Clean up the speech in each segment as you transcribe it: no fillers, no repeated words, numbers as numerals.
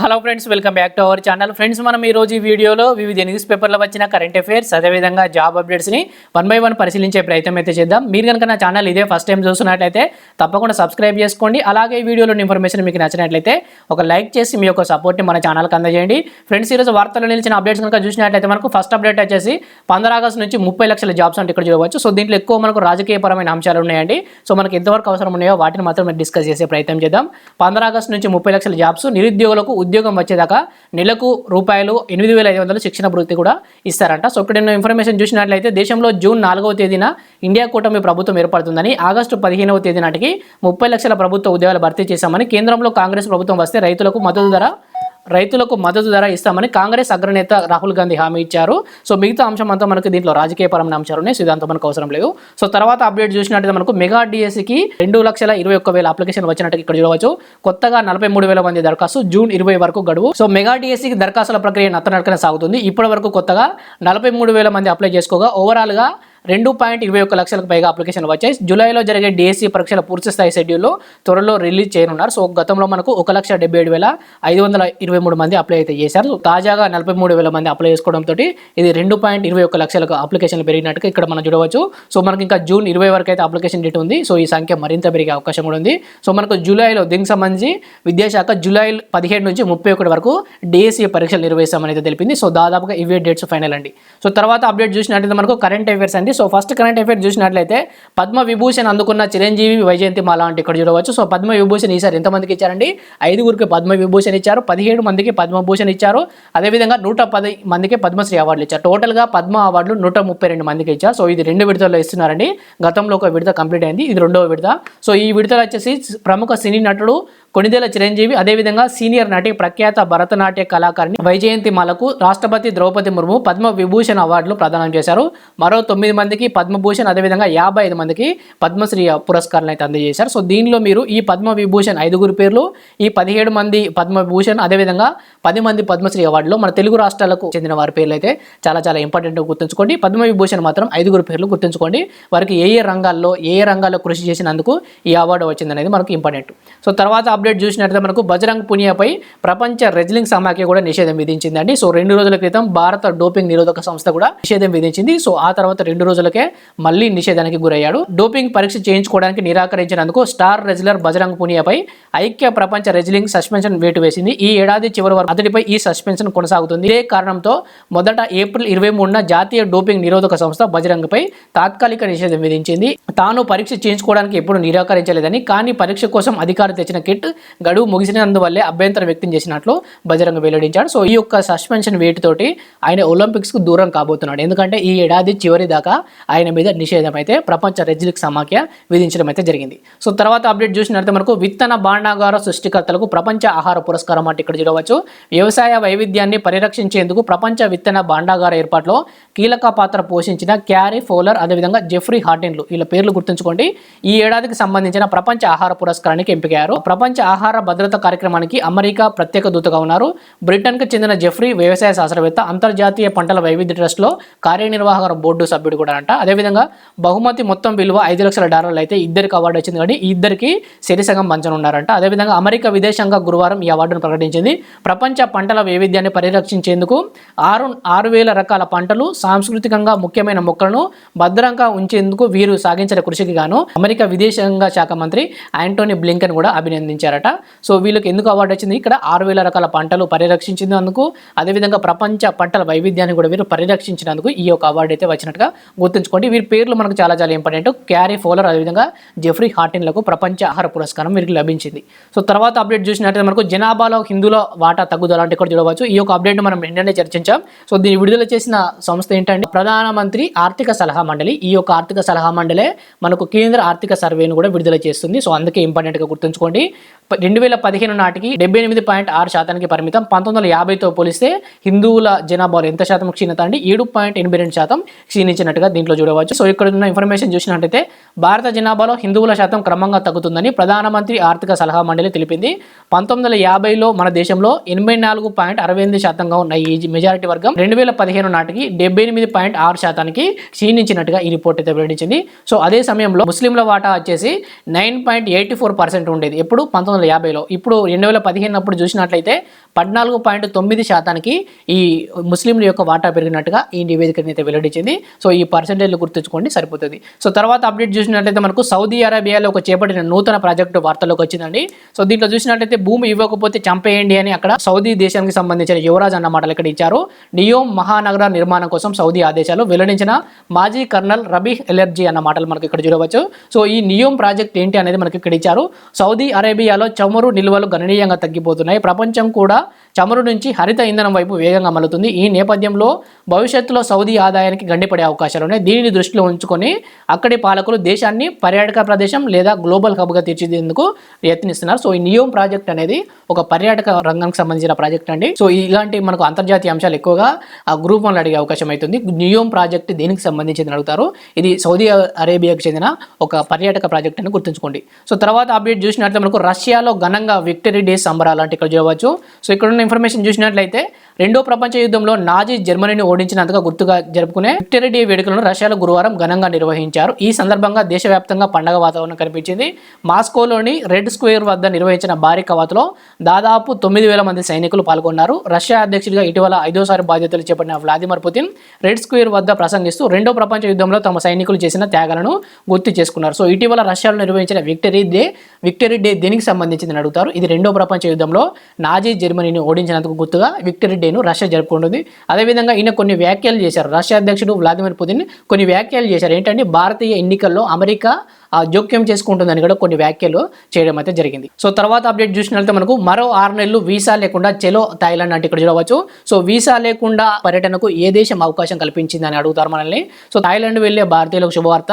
Hello friends, welcome back to our channel. Friends, మనం ఈ రోజు ఈ వీడియోలో వివిధ న్యూస్ పేపర్లో వచ్చిన కరెంట్ అఫైర్స్ అదేవిధంగా జాబ్ అప్డేట్స్ని 1 by 1 పరిశీలించే ప్రయత్నం అయితే చేద్దాం. మీరు కనుక నా ఛానల్ ఇదే ఫస్ట్ టైం చూస్తున్నట్లయితే తప్పకుండా సబ్స్క్రైబ్ చేసుకోండి. అలాగే ఈ వీడియోలోని ఇన్ఫర్మేషన్ మీకు నచ్చినట్లయితే ఒక లైక్ చేసి మీ యొక్క సపోర్ట్ని మన ఛానల్కి అందజేయండి. ఫ్రెండ్స్, ఈరోజు వార్తల్లో నిలిచిన అప్డేట్స్ కనుక చూసినట్లయితే మనకు ఫస్ట్ అప్డేట్ వచ్చేసి 15 ఆగస్టు నుంచి 30 లక్షల జాబ్స్ అంటే ఇక్కడ చూడవచ్చు. సో దీంట్లో ఎక్కువ మనకు రాజకీయపరమైన అంశాలు ఉన్నాయండి. సో మనకి ఎంతవరకు అవసరం ఉన్నాయో వాటిని మాత్రం డిస్కస్ చేసే ప్రయత్నం చేద్దాం. 15 ఆగస్టు నుంచి 30 లక్షల జాబ్స్, నిరుద్యోగులకు ఉద్యోగం వచ్చేదాకా నెలకు రూపాయలు 8,500 శిక్షణ భృతి కూడా ఇస్తారంట. సో ఇక్కడ నేను ఇన్ఫర్మేషన్ చూసినట్లయితే దేశంలో జూన్ 4వ తేదీన ఇండియా కూటమి ప్రభుత్వం ఏర్పడుతుందని, ఆగస్టు 15వ తేదీ నాటికి 30 లక్షల ప్రభుత్వ ఉద్యోగాలు భర్తీ చేశామని, కేంద్రంలో కాంగ్రెస్ ప్రభుత్వం వస్తే రైతులకు మద్దతు ధర ఇస్తామని కాంగ్రెస్ అగ్రనేత రాహుల్ గాంధీ హామీ ఇచ్చారు. సో మిగతా అంశం అంతా మనకు దీంట్లో రాజకీయపరమైన అంశాలు ఉన్నాయి. సో ఇదంతా మనకు అవసరం లేదు. సో తర్వాత అప్డేట్ చూసినట్లయితే మనకు మెగా డిఎస్సికి 2,21,000 అప్లికేషన్ వచ్చినట్టు ఇక్కడ చూడవచ్చు. కొత్తగా 43,000 మంది దరఖాస్తు, జూన్ 20 వరకు గడువు. సో మెగా డిఎస్సికి దరఖాస్తుల ప్రక్రియ నత్తనడకన సాగుతుంది. ఇప్పటి వరకు కొత్తగా 43,000 మంది అప్లై చేసుకోగా ఓవరాల్గా 2.21 లక్షలకు పైగా అప్లికేషన్లు వచ్చాయి. జూలైలో జరిగే డిఎస్సి పరీక్షల పూర్తి స్థాయి షెడ్యూల్లో త్వరలో రిలీజ్ చేయనున్నారు. సో గతంలో మనకు 1,77,523 మంది అప్లై అయితే చేశారు. తాజాగా 43,000 మంది అప్లై చేసుకోవడంతో ఇది 2.21 లక్షలకు అప్లికేషన్లు పెరిగినట్టుగా ఇక్కడ మనం చూడవచ్చు. సో మనకి ఇంకా జూన్ 20 వరకు అయితే అప్లికేషన్ డేట్ ఉంది. సో ఈ సంఖ్య మరింత పెరిగే అవకాశం కూడా ఉంది. సో మనకు జూలైలో దీనికి సంబంధించి విద్యాశాఖ జూలై 17 నుంచి 31 వరకు డిఎస్సి పరీక్షలు నిర్వహిస్తామని అయితే తెలిపింది. సో దాదాపుగా ఇవే డేట్స్ ఫైనల్ అండి. సో తర్వాత అప్డేట్ చూసినట్లయితే మనకు కరెంట్ అఫైర్స్ అండి. సో ఫస్ట్ కరెంట్ అఫైర్ చూసినట్లయితే పద్మ విభూషణ్ అందుకున్న చిరంజీవి వైజయంతిమాల అంటే ఇక్కడ చూడవచ్చు. సో పద్మ విభూషణ్ ఈసారి ఎంతమందికి ఇచ్చారండి? 5గురికి పద్మ విభూషణ్ ఇచ్చారు, 17 మందికి పద్మభూషణ్ ఇచ్చారు, అదేవిధంగా 110 మందికి పద్మశ్రీ అవార్డులు ఇచ్చారు. టోటల్గా పద్మ అవార్డులు 132 మందికి ఇచ్చారు. సో ఇది 2 విడతల్లో ఇస్తున్నారండి. గతంలో ఒక విడత కంప్లీట్ అయింది, ఇది 2వ విడత. సో ఈ విడతలు వచ్చేసి ప్రముఖ సినీ నటుడు కొణిదెల చిరంజీవి, అదేవిధంగా సీనియర్ నటి ప్రఖ్యాత భరతనాట్య కళాకారిణి వైజయంతిమాలకు రాష్ట్రపతి ద్రౌపది ముర్ము పద్మ విభూషణ్ అవార్డులు ప్రదానం చేశారు. మరో 9 మందికి పద్మభూషణ్, అదేవిధంగా 55 మందికి పద్మశ్రీ పురస్కారాలను అయితే అందజేశారు. సో దీనిలో మీరు ఈ పద్మ విభూషణ్ 5గురి పేర్లు, ఈ 17 మంది పద్మభూషణ్, అదేవిధంగా 10 మంది పద్మశ్రీ అవార్డులో మన తెలుగు రాష్ట్రాలకు చెందిన వారి పేర్లు అయితే చాలా చాలా ఇంపార్టెంట్ గుర్తుంచుకోండి. పద్మ విభూషణ్ మాత్రం 5గురి పేర్లు గుర్తుంచుకోండి. వారికి ఏ రంగాల్లో కృషి చేసినందుకు ఈ అవార్డు వచ్చిందనేది మనకు ఇంపార్టెంట్. సో తర్వాత అప్డేట్ చూసినట్లయితే మనకు బజరంగ్ పునియాపై ప్రపంచ రెజ్లింగ్ సమాఖ్య కూడా నిషేధం విధించిందండి. సో 2 రోజుల క్రితం భారత డోపింగ్ నిరోధక సంస్థ కూడా నిషేధం విధించింది. సో ఆ తర్వాత 2 రోజులకే మళ్ళీ నిషేధానికి గురయ్యాడు. డోపింగ్ పరీక్ష చేయించుకోవడానికి నిరాకరించినందుకు స్టార్ రెజ్లర్ బజరంగ్ పునియాపై ఐక్య ప్రపంచ రెజ్లింగ్ సస్పెన్షన్ వేటు వేసింది. ఈ ఏడాది చివరి వరకు అతడిపై ఈ సస్పెన్షన్ కొనసాగుతుంది. ఇదే కారణంతో మొదట ఏప్రిల్ 23న జాతీయ డోపింగ్ నిరోధక సంస్థ బజరంగ్పై తాత్కాలిక నిషేధం విధించింది. తాను పరీక్ష చేయించుకోవడానికి ఎప్పుడు నిరాకరించలేదని, కానీ పరీక్ష కోసం అధికారులు తెచ్చిన కిట్ గడువు ముగిసినందువల్లే అభ్యంతరం వ్యక్తం చేసినట్లు బజరంగ్ వెల్లడించాడు. సో ఈ యొక్క సస్పెన్షన్ వేటుతోటి ఆయన ఒలింపిక్స్ కు దూరం కాబోతున్నాడు. ఎందుకంటే ఈ ఏడాది చివరి దాకా ఆయన మీద నిషేధం అయితే ప్రపంచ రెజ్లింగ్ సమాఖ్య విధించడం అయితే జరిగింది. సో తర్వాత అప్డేట్ చూసినట్లయితే మనకు విత్తన భాండాగార సృష్టికర్తలకు ప్రపంచ ఆహార పురస్కారం అంటే ఇక్కడ చూడవచ్చు. వ్యవసాయ వైవిధ్యాన్ని పరిరక్షించేందుకు ప్రపంచ విత్తన భాండాగార ఏర్పాటులో కీలక పాత్ర పోషించిన క్యారీ ఫౌలర్, అదేవిధంగా జెఫ్రీ హార్టిన్లు, వీళ్ళ పేర్లు గుర్తుంచుకోండి. ఈ ఏడాదికి సంబంధించిన ప్రపంచ ఆహార పురస్కారానికి ఎంపికయ్యారు. ప్రపంచ ఆహార భద్రత కార్యక్రమానికి అమెరికా ప్రత్యేక దూతగా ఉన్నారు. బ్రిటన్కు చెందిన జెఫ్రీ వ్యవసాయ శాస్త్రవేత్త, అంతర్జాతీయ పంటల వైవిధ్య ట్రస్ట్లో కార్యనిర్వాహక బోర్డు సభ్యుడు కూడా అంట. అదేవిధంగా బహుమతి మొత్తం విలువ $5 లక్షల అయితే ఇద్దరికి అవార్డు వచ్చింది, కానీ ఈ ఇద్దరికి సరిసగం పంచనున్నారంట. అదేవిధంగా అమెరికా విదేశాంగ గురువారం ఈ అవార్డును ప్రకటించింది. ప్రపంచ పంటల వైవిధ్యాన్ని పరిరక్షించేందుకు 6,000 రకాల పంటలు, సాంస్కృతికంగా ముఖ్యమైన మొక్కలను భద్రంగా ఉంచేందుకు వీరు సాగించిన కృషికి గాను అమెరికా విదేశాంగ శాఖ మంత్రి యాంటోనీ బ్లింకెన్ కూడా అభినందించారట. సో వీళ్ళకి ఎందుకు అవార్డు వచ్చింది? ఇక్కడ 6,000 రకాల పంటలు పరిరక్షించినందుకు, అదేవిధంగా ప్రపంచ పంటల వైవిధ్యాన్ని కూడా వీరు పరిరక్షించినందుకు ఈ యొక్క అవార్డు అయితే వచ్చినట్టుగా గుర్తుంచుకోండి. వీరి పేర్లు మనకు చాలా చాలా ఇంపార్టెంట్. క్యారీ ఫౌలర్, అదేవిధంగా జెఫ్రీ హార్టిన్లకు ప్రపంచ ఆహార పురస్కారం వీరికి లభించింది. సో తర్వాత అప్డేట్ చూసినట్లయితే మనకు జనాభాలో హిందువుల వాటా తగ్గుదల అంటే ఇక్కడ చూడవచ్చు. ఈ యొక్క అప్డేట్ మనం నిన్ననే చర్చించాం. సో దీన్ని విడుదల చేసిన సంస్థ ఏంటంటే ప్రధానమంత్రి ఆర్థిక సలహా మండలి. ఈ యొక్క ఆర్థిక సలహా మండలే మనకు కేంద్ర ఆర్థిక సర్వేను కూడా విడుదల చేస్తుంది. సో అందుకే ఇంపార్టెంట్గా గుర్తుంచుకోండి. 2015 నాటికి 78.6% పరిమితం. 1950తో పోలిస్తే హిందువుల జనాభాలో ఎంత శాతం క్షీణత అండి? 7.82% క్షీణించినట్టుగా దీంట్లో చూడవచ్చు. సో ఇక్కడ ఉన్న ఇన్ఫర్మేషన్ చూసినట్టయితే భారత జనాభాలో హిందువుల శాతం క్రమంగా తగ్గుతుందని ప్రధానమంత్రి ఆర్థిక సలహా మండలి తెలిపింది. 1950లో మన దేశంలో 84.68% ఉన్న ఈ మెజారిటీ వర్గం 2015 నాటికి 78.6% క్షీణించినట్టుగా ఈ రిపోర్ట్ అయితే వెల్లడించింది. సో అదే సమయంలో ముస్లింల వాటా వచ్చేసి 9.84% ఉండేది. ఎప్పుడు? 1950లో. ఇప్పుడు 2015 అప్పుడు చూసినట్లయితే 14.9% ఈ ముస్లింల యొక్క వాటా పెరిగినట్టుగా ఈ నివేదికను అయితే వెల్లడించింది. సో ఈ పర్సెంటేజ్లు గుర్తుంచుకోండి సరిపోతుంది. సో తర్వాత అప్డేట్ చూసినట్లయితే మనకు సౌదీ అరేబియాలో ఒక చేపట్టిన నూతన ప్రాజెక్టు వార్తల్లోకి వచ్చిందండి. సో దీంట్లో చూసినట్లయితే భూమి ఇవ్వకపోతే చంపేయండి అని అక్కడ సౌదీ దేశానికి సంబంధించిన యువరాజ్ అన్న మాటలు ఇక్కడ ఇచ్చారు. నియోమ్ మహానగర నిర్మాణం కోసం సౌదీ ఆదేశాలు వెల్లడించిన మాజీ కర్నల్ రబీహ్ ఎలర్జీ అన్న మాటలు మనకి ఇక్కడ చూడవచ్చు. సో ఈ నియోమ్ ప్రాజెక్ట్ ఏంటి అనేది మనకి ఇక్కడ ఇచ్చారు. సౌదీ అరేబియాలో చమురు నిల్వలు గణనీయంగా తగ్గిపోతున్నాయి. ప్రపంచం కూడా చమురు నుంచి హరిత ఇంధనం వైపు వేగంగా మలుతుంది. ఈ నేపథ్యంలో భవిష్యత్తులో సౌదీ ఆదాయానికి గండిపడే అవకాశాలు ఉన్నాయి. దీనిని దృష్టిలో ఉంచుకొని అక్కడి పాలకులు దేశాన్ని పర్యాటక ప్రదేశం లేదా గ్లోబల్ హబ్గా తీర్చిదిద్దేందుకు యత్నిస్తున్నారు. సో ఈ నియోమ్ ప్రాజెక్ట్ అనేది ఒక పర్యాటక రంగానికి సంబంధించిన ప్రాజెక్ట్ అండి. సో ఇలాంటి మనకు అంతర్జాతీయ అంశాలు ఎక్కువగా ఆ గ్రూప్ 1లో అడిగే అవకాశం అవుతుంది. నియోమ్ ప్రాజెక్ట్ దేనికి సంబంధించింది అడుగుతారు. ఇది సౌదీ అరేబియాకి చెందిన ఒక పర్యాటక ప్రాజెక్ట్ అని గుర్తుంచుకోండి. సో తర్వాత అప్డేట్ చూసినట్లయితే మనకు రష్యాలో ఘనంగా విక్టరీ డే సంబరాలు అంటే ఇక్కడ చూడవచ్చు. సో ఇక్కడ ఉన్న ఇన్ఫర్మేషన్ చూసినట్లయితే రెండో ప్రపంచ యుద్ధంలో నాజీ జర్మనీని ఓడించినందుకు గుర్తుగా జరుపుకునే విక్టరీ డే వేడుకలను రష్యాలో గురువారం ఘనంగా నిర్వహించారు. ఈ సందర్భంగా దేశవ్యాప్తంగా పండగ వాతావరణం కనిపించింది. మాస్కోలోని రెడ్ స్క్వేర్ వద్ద నిర్వహించిన భారీ కవాతులో దాదాపు 9,000 మంది సైనికులు పాల్గొన్నారు. రష్యా అధ్యక్షుడిగా ఇటీవల 5వ బాధ్యతలు చేపట్టిన వ్లాదిమిర్ పుతిన్ రెడ్ స్క్వేర్ వద్ద ప్రసంగిస్తూ రెండో ప్రపంచ యుద్ధంలో తమ సైనికులు చేసిన త్యాగాలను గుర్తు చేసుకున్నారు. సో ఇటీవల రష్యాలో నిర్వహించిన విక్టరీ డే దేనికి సంబంధించిందని అడుగుతారు. ఇది రెండో ప్రపంచ యుద్ధంలో నాజీ జర్మనీని ఓడించినందుకు గుర్తుగా విక్టరీ డేను రష్యా జరుపుకుంటుంది. అదేవిధంగా ఈయన కొన్ని వ్యాఖ్యలు చేశారు. రష్యా అధ్యక్షుడు వ్లాదిమిర్ పుతిన్ కొన్ని వ్యాఖ్యలు చేశారు. ఏంటంటే భారతీయ ఎన్నికల్లో అమెరికా జోక్యం చేసుకుంటుందని కూడా కొన్ని వ్యాఖ్యలు చేయడం అయితే జరిగింది. సో తర్వాత అప్డేట్ చూసినట్లయితే మనకు మరో 6 నెలలు వీసా లేకుండా చెలో థాయిలాండ్ అంటే ఇక్కడ చూడవచ్చు. సో వీసా లేకుండా పర్యటనకు ఏ దేశం అవకాశం కల్పించిందని అడుగుతారు మనల్ని. సో థాయిలాండ్ వెళ్లే భారతీయులకు శుభవార్త.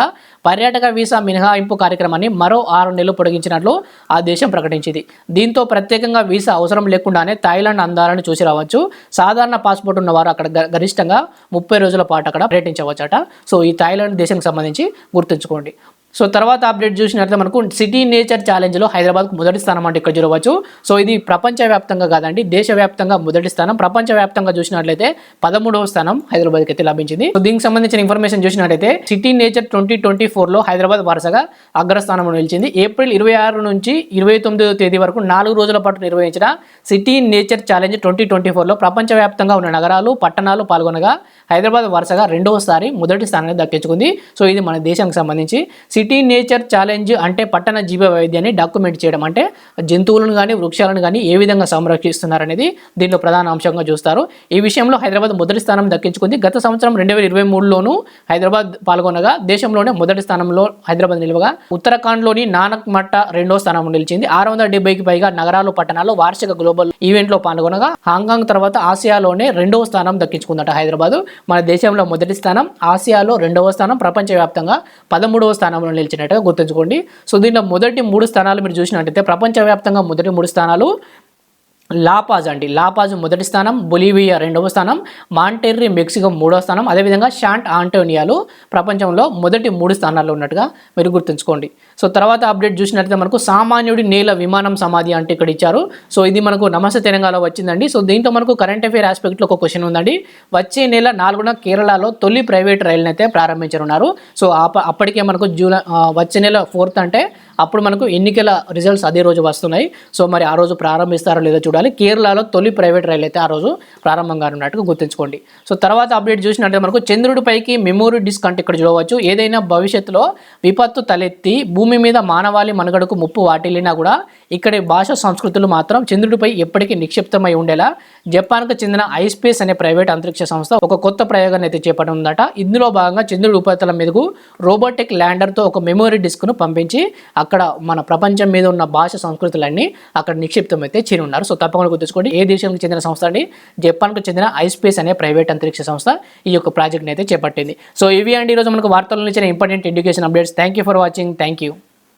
పర్యాటక వీసా మినహాయింపు కార్యక్రమాన్ని మరో 6 నెలలు పొడిగించినట్లు ఆ దేశం ప్రకటించింది. దీంతో ప్రత్యేకంగా వీసా అవసరం లేకుండానే థాయిలాండ్ అందాలను చూసి రావచ్చు. సాధారణ పాస్పోర్ట్ ఉన్నవారు అక్కడ గరిష్టంగా 30 రోజుల పాటు అక్కడ పర్యటించవచ్చట. సో ఈ థాయిలాండ్ దేశానికి సంబంధించి గుర్తుంచుకోండి. సో తర్వాత అప్డేట్ చూసినట్లయితే మనకు సిటీ నేచర్ ఛాలెంజ్లో హైదరాబాద్కు మొదటి స్థానం అంటే ఇక్కడ చూడవచ్చు. సో ఇది ప్రపంచవ్యాప్తంగా కాదండి, దేశవ్యాప్తంగా మొదటి స్థానం. ప్రపంచవ్యాప్తంగా చూసినట్లయితే 13వ స్థానం హైదరాబాద్కి అయితే లభించింది. సో దీనికి సంబంధించిన ఇన్ఫర్మేషన్ చూసినట్లయితే సిటీ నేచర్ 2024లో హైదరాబాద్ వరుసగా అగ్రస్థానంలో నిలిచింది. ఏప్రిల్ 26 నుంచి 29వ తేదీ వరకు 4 రోజుల పాటు నిర్వహించిన సిటీ నేచర్ ఛాలెంజ్ 2024లో ప్రపంచవ్యాప్తంగా ఉన్న నగరాలు, పట్టణాలు పాల్గొనగా హైదరాబాద్ వరుసగా రెండవసారి మొదటి స్థానాన్ని దక్కించుకుంది. సో ఇది మన దేశానికి సంబంధించి సిటీ నేచర్ ఛాలెంజ్ అంటే పట్టణ జీవ వైవిధ్యాన్ని డాక్యుమెంట్ చేయడం, అంటే జంతువులను కానీ వృక్షాలను కానీ ఏ విధంగా సంరక్షిస్తున్నారనేది దీంట్లో ప్రధాన అంశంగా చూస్తారు. ఈ విషయంలో హైదరాబాద్ మొదటి స్థానం దక్కించుకుంది. గత సంవత్సరం 2023లోనూ హైదరాబాద్ పాల్గొనగా దేశంలోనే మొదటి స్థానంలో హైదరాబాద్ నిలువగా ఉత్తరాఖండ్లోని నానక్ మట్ట రెండో స్థానంలో నిలిచింది. 670కి పైగా నగరాలు, పట్టణాలు వార్షిక గ్లోబల్ ఈవెంట్లో పాల్గొనగా హాంకాంగ్ తర్వాత ఆసియాలోనే రెండవ స్థానం దక్కించుకుందట హైదరాబాద్. మన దేశంలో మొదటి స్థానం, ఆసియాలో రెండవ స్థానం, ప్రపంచవ్యాప్తంగా 13వ స్థానంలో నిలిచినట్టుగా గుర్తుంచుకోండి. సో దీంట్లో మొదటి 3 స్థానాలు మీరు చూసినట్టయితే ప్రపంచవ్యాప్తంగా మొదటి 3 స్థానాలు లాపాజ్ అండి. లాపాజ్ మొదటి స్థానం, బొలీవియా రెండవ స్థానం, మాంటెర్రీ మెక్సికో మూడవ స్థానం, అదేవిధంగా శాంట్ ఆంటోనియాలు ప్రపంచంలో మొదటి 3 స్థానాల్లో ఉన్నట్టుగా మీరు గుర్తుంచుకోండి. సో తర్వాత అప్డేట్ చూసినట్లయితే మనకు సామాన్యుడి నేల విమానం సమాధి అంటే ఇక్కడ ఇచ్చారు. సో ఇది మనకు నమస్తే తెలంగాణలో వచ్చిందండి. సో దీంట్లో మనకు కరెంట్ అఫేర్ ఆస్పెక్ట్లో ఒక క్వశ్చన్ ఉందండి. వచ్చే నెల 4న కేరళలో తొలి ప్రైవేట్ రైలుని అయితే ప్రారంభించనున్నారు. సో అప్పటికే మనకు వచ్చే నెల 4th అంటే అప్పుడు మనకు ఎన్నికల రిజల్ట్స్ అదే రోజు వస్తున్నాయి. సో మరి ఆ రోజు ప్రారంభిస్తారో లేదో చూడాలి. కేరళలో తొలి ప్రైవేట్ రైలు అయితే ఆ రోజు ప్రారంభంగా ఉన్నట్టుగా గుర్తుంచుకోండి. సో తర్వాత అప్డేట్ చూసినట్లయితే మనకు చంద్రుడిపైకి మెమోరీ డిస్క్ అంటే ఇక్కడ చూడవచ్చు. ఏదైనా భవిష్యత్తులో విపత్తు తలెత్తి భూమి మీద మానవాళి మనుగడకు ముప్పు వాటిల్లినా కూడా ఇక్కడి భాష సంస్కృతులు మాత్రం చంద్రుడిపై ఎప్పటికీ నిక్షిప్తమై ఉండేలా జపాన్కు చెందిన ఐస్పేస్ అనే ప్రైవేట్ అంతరిక్ష సంస్థ ఒక కొత్త ప్రయోగాన్ని అయితే చేపట్టనుందట. ఇందులో భాగంగా చంద్రుడి ఉపరితలం మీదకు రోబోటిక్ ల్యాండర్తో ఒక మెమోరీ డిస్క్ను పంపించి అక్కడ మన ప్రపంచం మీద ఉన్న భాష సంస్కృతులన్నీ అక్కడ నిక్షిప్తం అయితే చేరున్నారు. సో తప్పకుండా గుర్తుంచుకోండి. ఏ దేశానికి చెందిన సంస్థ అండి? జపాన్కు చెందిన ఐస్పేస్ అనే ప్రైవేట్ అంతరిక్ష సంస్థ ఈ యొక్క ప్రాజెక్ట్ని అయితే చేపట్టింది. సో ఇవి అండి ఈరోజు మనకు వార్తల్లో ఇచ్చిన important education updates. Thank you for watching. Thank you.